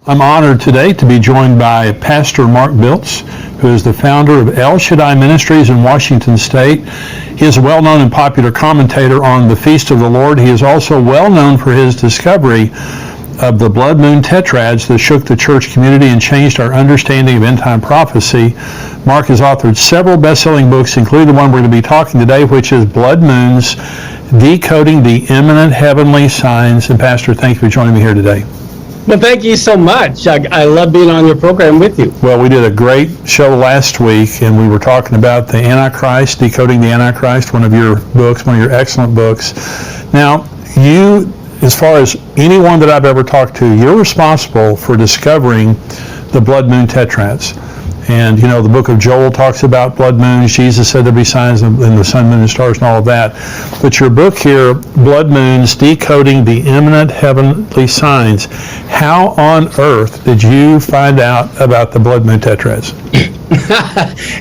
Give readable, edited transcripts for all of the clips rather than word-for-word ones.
I'm honored today to be joined by Pastor Mark Biltz, who is the founder of El Shaddai Ministries in Washington State. He is a well-known and popular commentator on the Feast of the Lord. He is also well known for his discovery of the blood moon tetrads that shook the church community and changed our understanding of end-time prophecy. Mark has authored several best-selling books, including the one we're going to be talking today, which is Blood Moons, Decoding the Imminent Heavenly Signs. And Pastor, thank you for joining me here today. Well, thank you so much. I love being on your program with you. Well, we did a great show last week, and we were talking about the Antichrist, Decoding the Antichrist, one of your books, one of your excellent books. Now, you, as far as anyone that I've ever talked to, you're responsible for discovering the blood moon tetrads. And, you know, the book of Joel talks about blood moons. Jesus said there'd be signs in the sun, moon, and stars and all of that. But your book here, Blood Moons, Decoding the Imminent Heavenly Signs, how on earth did you find out about the blood moon tetrads?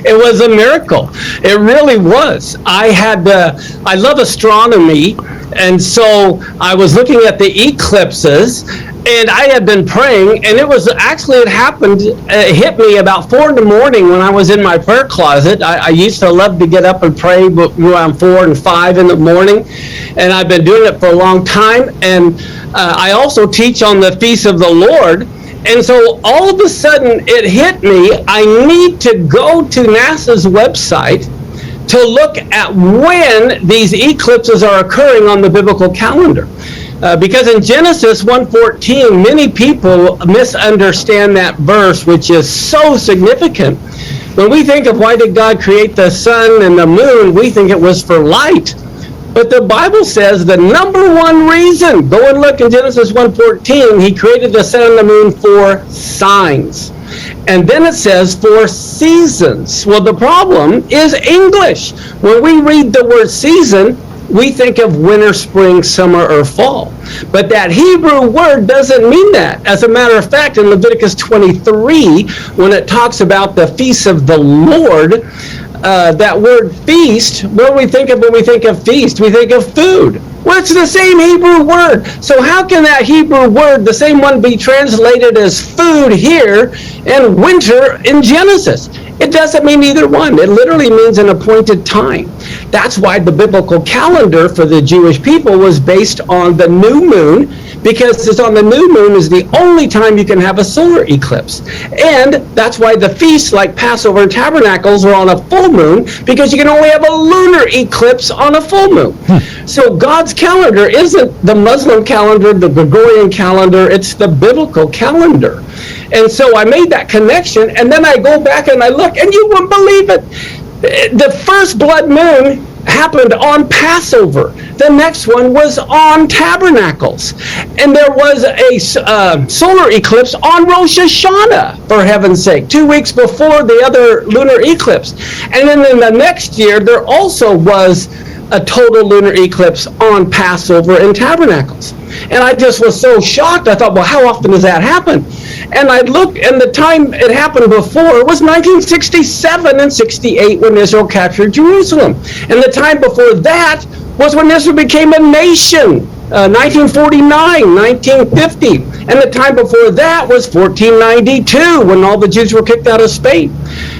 It was a miracle. It really was. I love astronomy, and so I was looking at the eclipses, and I had been praying, and it hit me about 4 in the morning when I was in my prayer closet. I used to love to get up and pray around 4 and 5 in the morning, and I've been doing it for a long time. And I also teach on the Feast of the Lord. And so all of a sudden it hit me, I need to go to NASA's website to look at when these eclipses are occurring on the biblical calendar. Because in Genesis 1:14, many people misunderstand that verse, which is so significant. When we think of why did God create the sun and the moon, we think it was for light. But the Bible says the number one reason, go and look in Genesis 1:14, he created the sun and the moon for signs. And then it says for seasons. Well, the problem is English. When we read the word season, we think of winter, spring, summer, or fall. But that Hebrew word doesn't mean that. As a matter of fact, in Leviticus 23, when it talks about the feast of the Lord, that word feast, what do we think of when we think of feast? We think of food. Well, it's the same Hebrew word. So how can that Hebrew word, the same one, be translated as food here and winter in Genesis? It doesn't mean either one. It literally means an appointed time. That's why the biblical calendar for the Jewish people was based on the new moon, because it's on the new moon is the only time you can have a solar eclipse. And that's why the feasts like Passover and Tabernacles are on a full moon, because you can only have a lunar eclipse on a full moon. So God's calendar isn't the Muslim calendar, the Gregorian calendar, it's the biblical calendar. And so I made that connection, and then I go back and I look, and you wouldn't believe it. The first blood moon happened on Passover. The next one was on Tabernacles. And there was a solar eclipse on Rosh Hashanah, for heaven's sake, 2 weeks before the other lunar eclipse. And then in the next year, there also was a total lunar eclipse on Passover and Tabernacles. And I just was so shocked. I thought, well, how often does that happen? And I looked, and the time it happened before was 1967 and 68 when Israel captured Jerusalem. And the time before that was when Israel became a nation, 1949, 1950. And the time before that was 1492 when all the Jews were kicked out of Spain.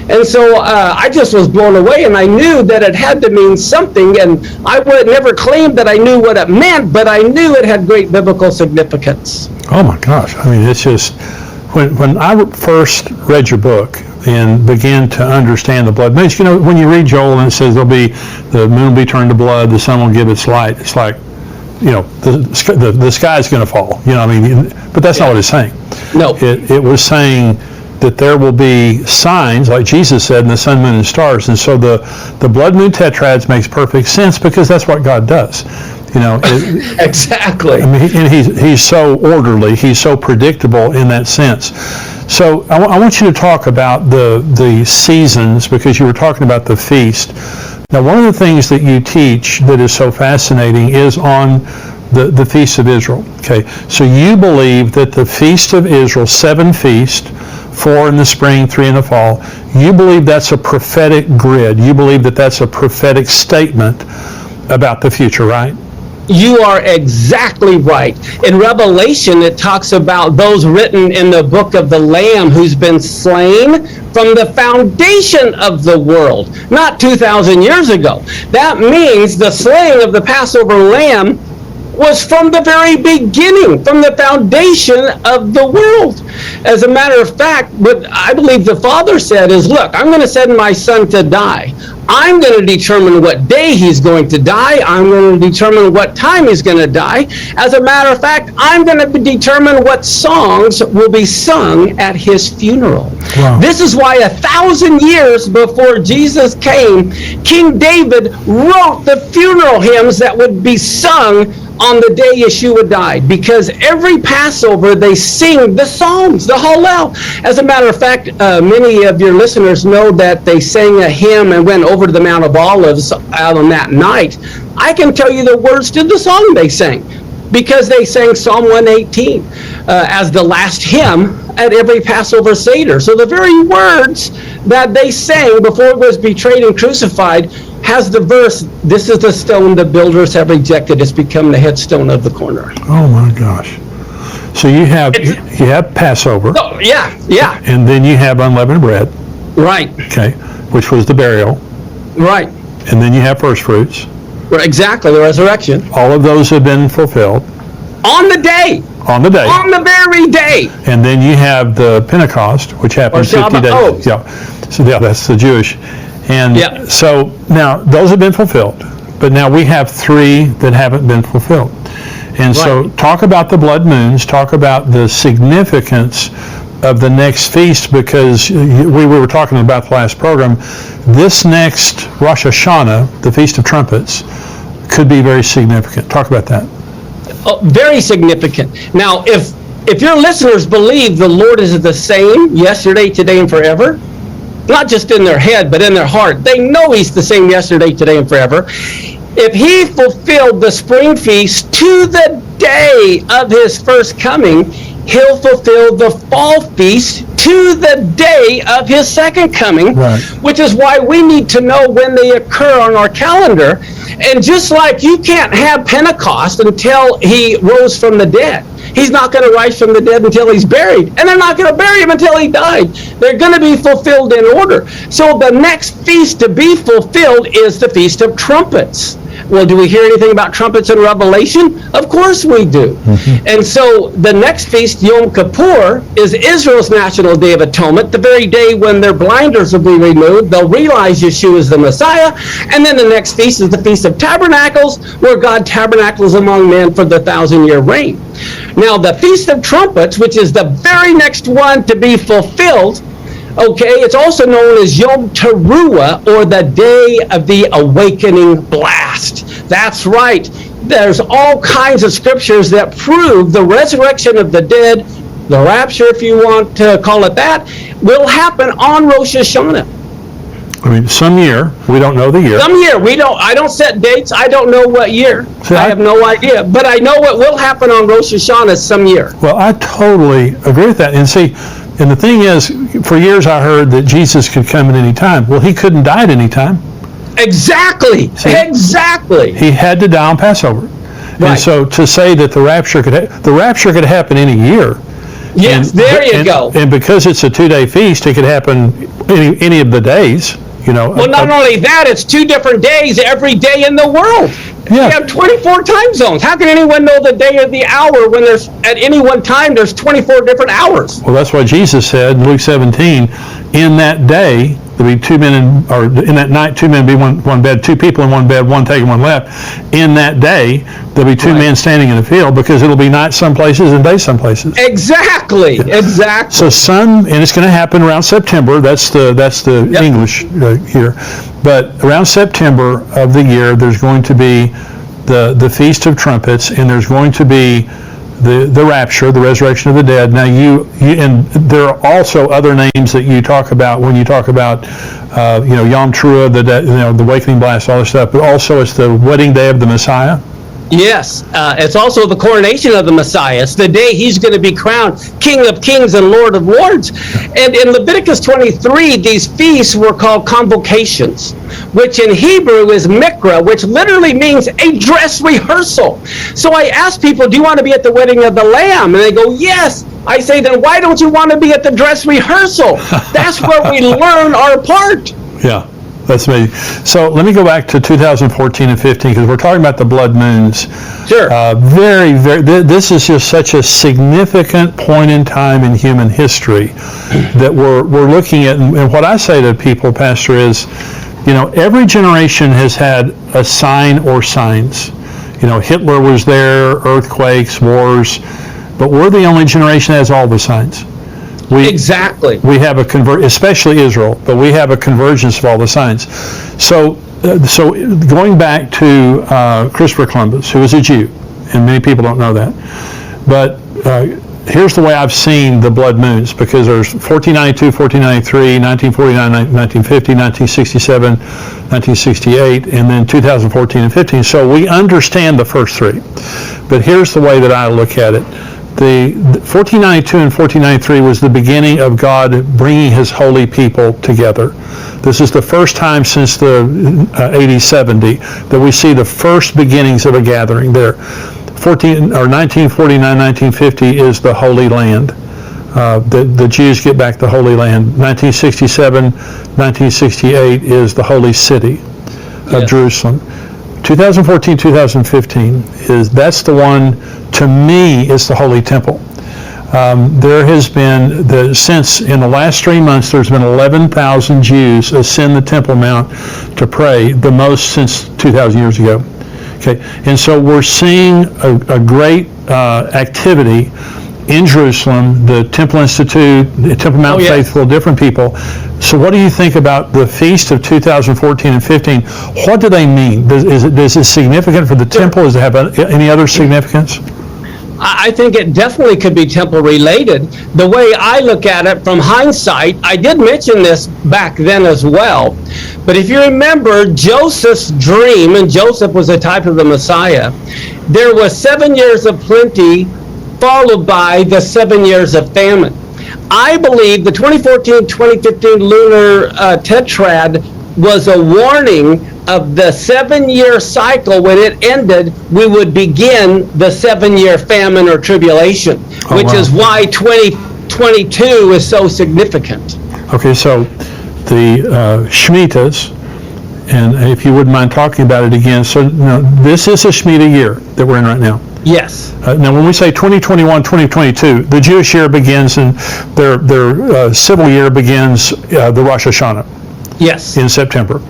And so I just was blown away, and I knew that it had to mean something, and I would never claim that I knew what it meant, but I knew it had great biblical significance. Oh my gosh, I mean, it's just, when I first read your book and began to understand the blood moons, you know, when you read Joel and it says the moon will be turned to blood, the sun will give its light, it's like, you know, the sky's going to fall, you know, I mean, but that's not what it's saying. No. It was saying that there will be signs, like Jesus said, in the sun, moon, and stars. And so the blood moon tetrads makes perfect sense, because that's what God does. You know, exactly. I mean, and he's so orderly, he's so predictable in that sense. So I want you to talk about the seasons, because you were talking about the feast. Now, one of the things that you teach that is so fascinating is on the Feast of Israel. Okay, so you believe that the Feast of Israel, 7 feasts, 4 in the spring, 3 in the fall, you believe that's a prophetic grid. You believe that that's a prophetic statement about the future, right? You are exactly right. In Revelation, it talks about those written in the book of the Lamb who's been slain from the foundation of the world, not 2,000 years ago. That means the slaying of the Passover lamb was from the very beginning, from the foundation of the world. As a matter of fact, what I believe the Father said is, look, I'm going to send my son to die. I'm going to determine what day he's going to die. I'm going to determine what time he's going to die. As a matter of fact, I'm going to determine what songs will be sung at his funeral. Wow. This is why 1,000 years before Jesus came, King David wrote the funeral hymns that would be sung on the day Yeshua died, because every Passover they sing the Psalms, the Hallel. As a matter of fact, many of your listeners know that they sang a hymn and went over to the Mount of Olives out on that night. I can tell you the words to the song they sang, because they sang Psalm 118 as the last hymn at every Passover Seder. So the very words that they sang before it was betrayed and crucified has the verse, this is the stone the builders have rejected, it's become the headstone of the corner. Oh my gosh. So you have Passover. Oh, yeah. And then you have unleavened bread. Right. Okay. Which was the burial. Right. And then you have first fruits. Exactly, the resurrection. All of those have been fulfilled. On the day. On the day. On the very day. And then you have the Pentecost, which happens 50 days. Oh. Yeah. So yeah, that's the Jewish. And so now those have been fulfilled, but now we have 3 that haven't been fulfilled. And so talk about the blood moons, talk about the significance of the next feast, because we were talking about the last program. This next Rosh Hashanah, the Feast of Trumpets, could be very significant. Talk about that. Oh, very significant. Now, if your listeners believe the Lord is the same yesterday, today, and forever, not just in their head, but in their heart, they know he's the same yesterday, today, and forever. If he fulfilled the spring feast to the day of his first coming, he'll fulfill the fall feast to the day of his second coming, which is why we need to know when they occur on our calendar. And just like you can't have Pentecost until he rose from the dead, he's not going to rise from the dead until he's buried, and they're not going to bury him until he died. They're going to be fulfilled in order. So the next feast to be fulfilled is the Feast of Trumpets. Well, do we hear anything about trumpets in Revelation? Of course we do. Mm-hmm. And so the next feast, Yom Kippur, is Israel's National Day of Atonement, the very day when their blinders will be removed. They'll realize Yeshua is the Messiah. And then the next feast is the Feast of Tabernacles, where God tabernacles among men for the 1,000-year reign. Now, the Feast of Trumpets, which is the very next one to be fulfilled, okay, it's also known as Yom Teruah, or the Day of the Awakening Blast. That's right. There's all kinds of scriptures that prove the resurrection of the dead, the rapture, if you want to call it that, will happen on Rosh Hashanah. I mean, some year, we don't know the year. Some year, I don't set dates, I don't know what year. I have no idea, but I know what will happen on Rosh Hashanah some year. Well, I totally agree with that. And see, and the thing is, for years I heard that Jesus could come at any time. Well, he couldn't die at any time. Exactly. Exactly. He had to die on Passover. Right. And so to say that the rapture could happen any year. Yes, you go. And because it's a 2-day feast, it could happen any of the days. You know. Well, not only that, it's 2 different days every day in the world. Yeah. We have 24 time zones. How can anyone know the day or the hour when there's, at any one time, there's 24 different hours? Well, that's what Jesus said in Luke 17. In that day, there'll be 2 men, or in that night, 2 men be one bed, 2 people in one bed, one taking one left. In that day, there'll be 2 men standing in the field, because it'll be night some places and day some places. Exactly. So and it's going to happen around September. That's the English here. But around September of the year, there's going to be the Feast of Trumpets, and there's going to be the rapture, the resurrection of the dead. Now and there are also other names that you talk about when you talk about Yom Teruah, the awakening blast, all this stuff. But also it's the wedding day of the Messiah. Yes, it's also the coronation of the Messiah. It's the day he's going to be crowned King of Kings and Lord of Lords. And in Leviticus 23, these feasts were called convocations, which in Hebrew is mikra, which literally means a dress rehearsal. So I ask people, do you want to be at the wedding of the Lamb? And they go, yes. I say, then why don't you want to be at the dress rehearsal? That's where we learn our part. Yeah. That's amazing. So let me go back to 2014 and 15 because we're talking about the blood moons. Sure. This is just such a significant point in time in human history that we're looking at. And what I say to people, Pastor, is, every generation has had a sign or signs. Hitler was there, earthquakes, wars, but we're the only generation that has all the signs. Exactly. We have especially Israel, but we have a convergence of all the signs. So going back to Christopher Columbus, who was a Jew, and many people don't know that, but here's the way I've seen the blood moons, because there's 1492, 1493, 1949, 1950, 1967, 1968, and then 2014 and 15. So we understand the first three. But here's the way that I look at it. The 1492 and 1493 was the beginning of God bringing his holy people together. This is the first time since the AD 70 that we see the first beginnings of a gathering there. 1949, 1950 is the Holy Land. The Jews get back the Holy Land. 1967, 1968 is the Holy City of Jerusalem. 2014, 2015 that's the one, to me, is the Holy Temple. There has been, since in the last 3 months, there's been 11,000 Jews ascend the Temple Mount to pray, the most since 2,000 years ago. Okay, and so we're seeing a great activity in Jerusalem, the Temple Institute, the Temple Mount Faithful, different people. So what do you think about the feast of 2014 and 15? What do they mean? Is it significant for the temple? Does it have any other significance? I think it definitely could be temple related. The way I look at it from hindsight, I did mention this back then as well. But if you remember Joseph's dream, and Joseph was a type of the Messiah, there was 7 years of plenty followed by the 7 years of famine. I believe the 2014-2015 lunar tetrad was a warning of the 7-year cycle. When it ended, we would begin the 7-year famine or tribulation, which is why 2022 is so significant. Okay, so the Shemitahs, and if you wouldn't mind talking about it again, so this is a Shemitah year that we're in right now. Yes. Now, when we say 2021, 2022, the Jewish year begins, and their civil year begins the Rosh Hashanah. Yes. In September.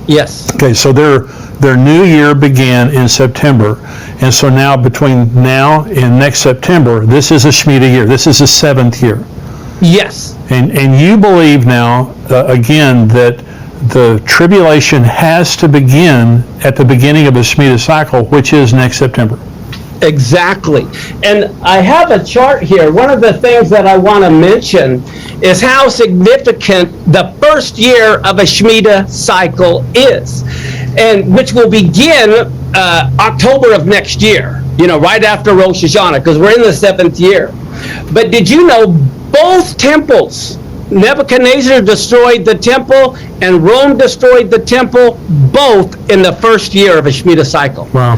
Yes. Okay, so their new year began in September, and so now between now and next September, this is a Shemitah year. This is the 7th year. Yes. And you believe now, again, that the tribulation has to begin at the beginning of the Shemitah cycle, which is next September. Exactly. And I have a chart here. One of the things that I want to mention is how significant the first year of a Shemitah cycle is, and which will begin October of next year, right after Rosh Hashanah, because we're in the 7th year. But did you know both temples, Nebuchadnezzar destroyed the temple and Rome destroyed the temple, both in the first year of a Shemitah cycle. Wow.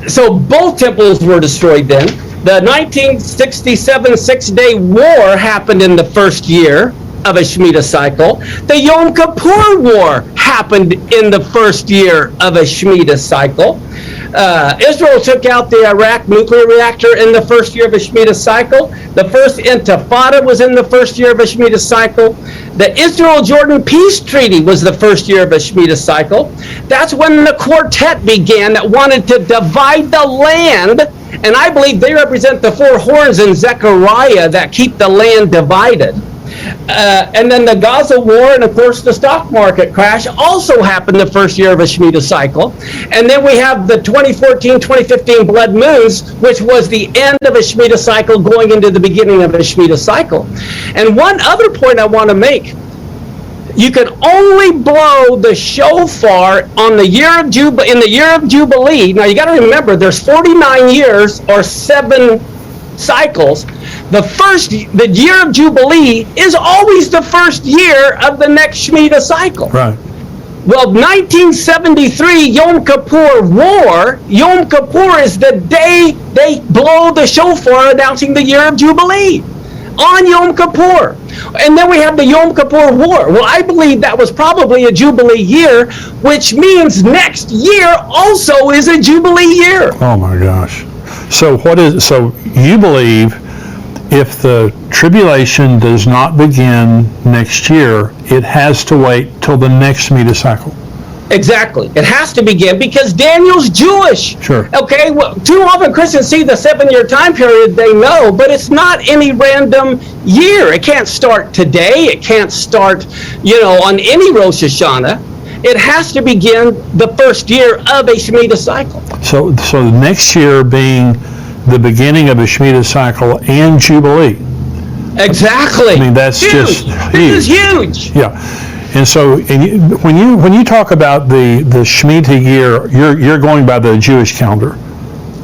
So both temples were destroyed then. The 1967 Six-Day War happened in the first year of a Shemitah cycle. The Yom Kippur War happened in the first year of a Shemitah cycle. Israel took out the Iraq nuclear reactor in the first year of a Shemitah cycle. The first Intifada was in the first year of a Shemitah cycle. The Israel-Jordan peace treaty was the first year of a Shemitah cycle. That's when the quartet began that wanted to divide the land, and I believe they represent the 4 horns in Zechariah that keep the land divided. And then the Gaza war and, of course, the stock market crash also happened the first year of a Shemitah cycle. And then we have the 2014-2015 blood moons, which was the end of a Shemitah cycle going into the beginning of a Shemitah cycle. And one other point I want to make, you could only blow the shofar on the year of in the year of Jubilee. Now you got to remember, there's 49 years or 7 cycles. The year of Jubilee is always the first year of the next Shemitah cycle. Right. Well, 1973 Yom Kippur War, Yom Kippur is the day they blow the shofar announcing the year of Jubilee on Yom Kippur. And then we have the Yom Kippur War. Well, I believe that was probably a Jubilee year, which means next year also is a Jubilee year. Oh my gosh. So you believe if the tribulation does not begin next year, it has to wait till the next Shemitah cycle? Exactly. It has to begin because Daniel's Jewish. Sure. Okay, well, too often Christians see the 7-year time period, they know, but it's not any random year. It can't start today. It can't start, on any Rosh Hashanah. It has to begin the first year of a Shemitah cycle. So next year being the beginning of a Shemitah cycle and Jubilee. Exactly. I mean, that's huge. just huge. This is huge. Yeah. And so when you talk about the Shemitah year, you're going by the Jewish calendar.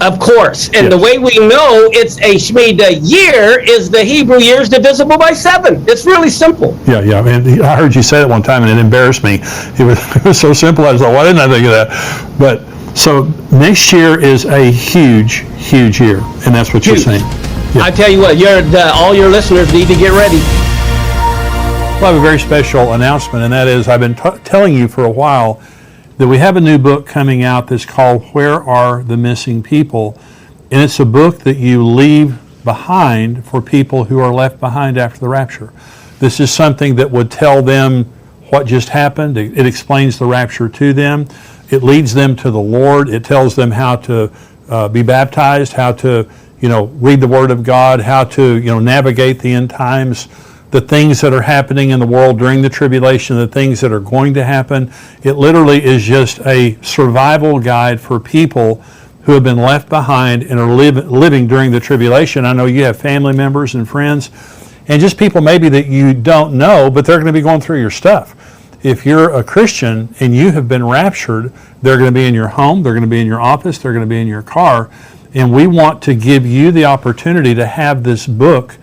Of course. And the way we know it's a Shemitah year is the Hebrew year is divisible by 7. It's really simple. Yeah. And I heard you say that one time, and it embarrassed me. It was so simple. I was like, why didn't I think of that? But so next year is a huge, huge year, and that's what you're saying. Yeah. I tell you what, all your listeners need to get ready. Well, I have a very special announcement, and that is I've been telling you for a while that we have a new book coming out that's called Where Are the Missing People? And it's a book that you leave behind for people who are left behind after the rapture. This is something that would tell them what just happened. It explains the rapture to them. It leads them to the Lord. It tells them how to be baptized, how to, read the Word of God, how to, navigate the end times, the things that are happening in the world during the tribulation, the things that are going to happen. It literally is just a survival guide for people who have been left behind and are living during the tribulation. I know you have family members and friends and just people maybe that you don't know, but they're going to be going through your stuff. If you're a Christian and you have been raptured, they're going to be in your home, they're going to be in your office, they're going to be in your car, and we want to give you the opportunity to have this book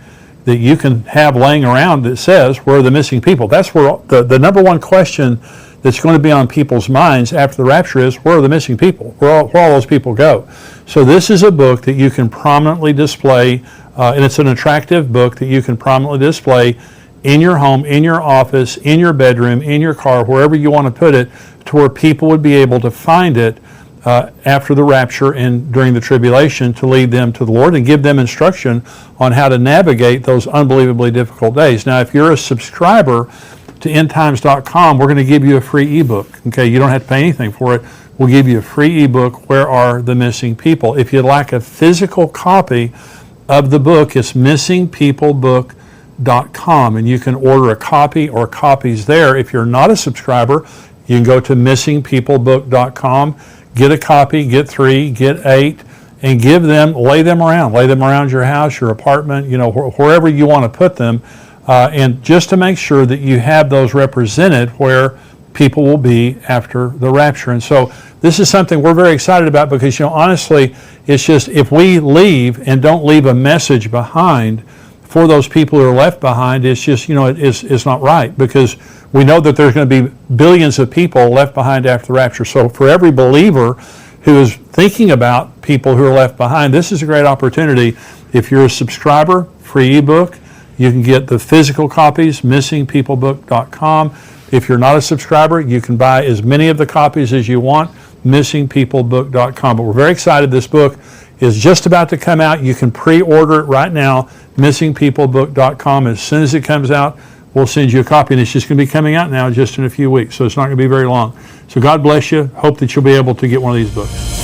that you can have laying around that says, where are the missing people? That's where the number one question that's going to be on people's minds after the rapture is, where are the missing people? Where all those people go? So this is a book that you can prominently display, and it's an attractive book that you can prominently display in your home, in your office, in your bedroom, in your car, wherever you want to put it, to where people would be able to find it after the rapture and during the tribulation to lead them to the Lord and give them instruction on how to navigate those unbelievably difficult days. Now, if you're a subscriber to endtimes.com, we're going to give you a free ebook. Okay, you don't have to pay anything for it. We'll give you a free ebook, Where Are the Missing People? If you'd like a physical copy of the book, it's missingpeoplebook.com, and you can order a copy or copies there. If you're not a subscriber, you can go to missingpeoplebook.com, get a copy, get 3, get 8, and lay them around your house, your apartment, wherever you want to put them, and just to make sure that you have those represented where people will be after the rapture. And so this is something we're very excited about because, honestly, it's just if we leave and don't leave a message behind for those people who are left behind, it's just, it's not right, because we know that there's going to be billions of people left behind after the rapture. So for every believer who is thinking about people who are left behind, this is a great opportunity. If you're a subscriber, free ebook, you can get the physical copies, missingpeoplebook.com. If you're not a subscriber, you can buy as many of the copies as you want, missingpeoplebook.com. But we're very excited. This book is just about to come out. You can pre-order it right now, missingpeoplebook.com. As soon as it comes out, we'll send you a copy, and it's just going to be coming out now just in a few weeks, so it's not going to be very long. So God bless you. Hope that you'll be able to get one of these books.